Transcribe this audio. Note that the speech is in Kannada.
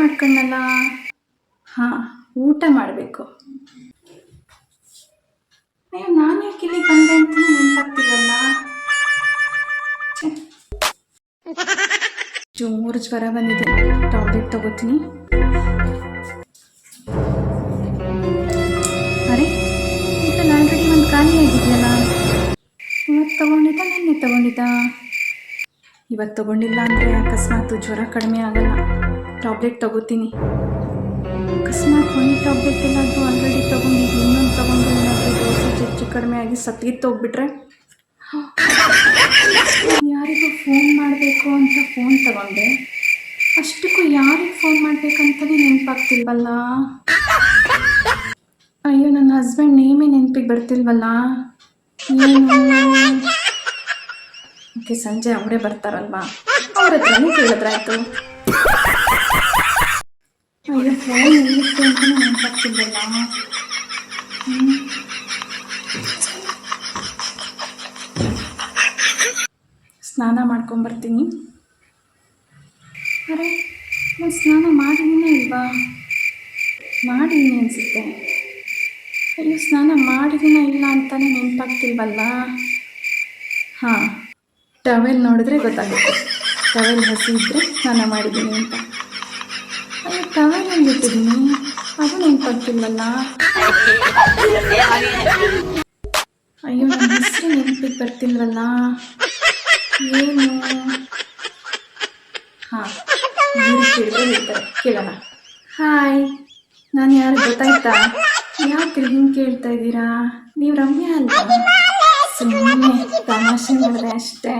ಮಾಡ್ಕೊಂಡಲ್ಲ. ಹಾಂ, ಊಟ ಮಾಡಬೇಕು. ಅಯ್ಯೋ, ನಾನು ಯಾಕೆ ಇಲ್ಲಿ ಬಂದೆ ಅಂತಲೇ ನೆನಪಾಗ್ತಿರಲ್ಲ. ಜೋರು ಜ್ವರ ಬಂದಿದೆ, ಟಾಬ್ಲೆಟ್ ತಗೋತೀನಿ. ಅರೆ, ಇದ್ರಲ್ಲಿ ಆಲ್ರೆಡಿ ಒಂದು ಖಾಲಿ ಆಗಿದೆಯಲ್ಲ. ಇವತ್ತು ತಗೊಂಡಿದ್ದ, ನಿನ್ನೆ ತಗೊಂಡಿದ್ದ? ಇವತ್ತು ತಗೊಂಡಿಲ್ಲ ಅಂದರೆ ಅಕಸ್ಮಾತ್ ಜ್ವರ ಕಡಿಮೆ ಆಗಲ್ಲ. ಟಾಬ್ಲೆಟ್ ತಗೋತೀನಿ. ಅಕಸ್ಮಾತ್ ಒಂದು ಟಾಬ್ಲೆಟ್ ಎಲ್ಲಾದರೂ ಆಲ್ರೆಡಿ ತಗೊಂಡಿದ್ದು ಇನ್ನೊಂದು ತಗೊಂಡು ಏನಾದರೂ ಡೋಸೇಜ್ ಹೆಚ್ಚು ಕಡಿಮೆ ಆಗಿ ಸತ್ತಿತ್ತು ಹೋಗ್ಬಿಟ್ರೆ, ಯಾರಿಗೂ ಫೋನ್ ಮಾಡಬೇಕು ಅಂತ ಫೋನ್ ತಗೊಂಡೆ, ಅಷ್ಟಕ್ಕೂ ಯಾರಿಗೆ ಫೋನ್ ಮಾಡಬೇಕಂತಲೇ ನೆನಪಾಗ್ತಿಲ್ವಲ್ಲ. ಅಯ್ಯೋ, ನನ್ನ ಹಸ್ಬೆಂಡ್ ನೇಮೇ ನೆನಪಿಗೆ ಬರ್ತಿಲ್ವಲ್ಲ. ಏನು? ಓಕೆ, ಸಂಜೆ ಅವರೇ ಬರ್ತಾರಲ್ವಾ, ಅವ್ರ ಹತ್ರನೇ ಕೇಳಿದ್ರಾಯ್ತು. ಅಯ್ಯೋ, ಫೋನ್ ಎಲ್ಲಿತ್ತು ಅಂತಲೇ ನೆನಪಾಗ್ತಿಲ್ವಲ್ಲ. ಸ್ನಾನ ಮಾಡ್ಕೊಂಬರ್ತೀನಿ. ಅರೆ, ನಾನು ಸ್ನಾನ ಮಾಡಿದೀನೇ ಇಲ್ವಾ? ಮಾಡಿದ್ದೀನಿ ಅನಿಸುತ್ತೆ. ಅಯ್ಯೋ, ಸ್ನಾನ ಮಾಡಿದೀನ ಇಲ್ಲ ಅಂತಲೇ ನೆನಪಾಗ್ತಿಲ್ವಲ್ಲ. ಹಾಂ, ಟವೆಲ್ ನೋಡಿದ್ರೆ ಗೊತ್ತಾಗುತ್ತೆ. ಟವೆಲ್ ಹಸಿ ಇದ್ದರೆ ಸ್ನಾನ ಮಾಡಿದ್ದೀನಿ ಅಂತ. ಅಯ್ಯೋ, ಟವೆಲ್ ಎಲ್ಲಿಟ್ಟಿದ್ದೀನಿ ಅದು ನೆನಪಾಗ್ತಿಲ್ವಲ್ಲ. ಅಯ್ಯೋ, ನನ್ನ ಹೆಸರು ನೆನಪಿಗೆ ಬರ್ತಿಲ್ವಲ್ಲ. ಏನು? ಹಾಂ, ಕೇಳಿದ್ರೆ ಹೇಳ್ತಾರೆ, ಕೇಳೋಣ. ಹಾಯ್, ನಾನು ಯಾರು ಗೊತ್ತಾಯ್ತಾ? ಯಾಕೆ ಹಿಂಗೆ ಕೇಳ್ತಾ ಇದ್ದೀರಾ? ನೀವು ರಮ್ಯಾ ಅಲ್ವಾ? ಸುಮ್ಮನೆ ತಮಾಷೆ ಮಾಡಿದೆ ಅಷ್ಟೇ.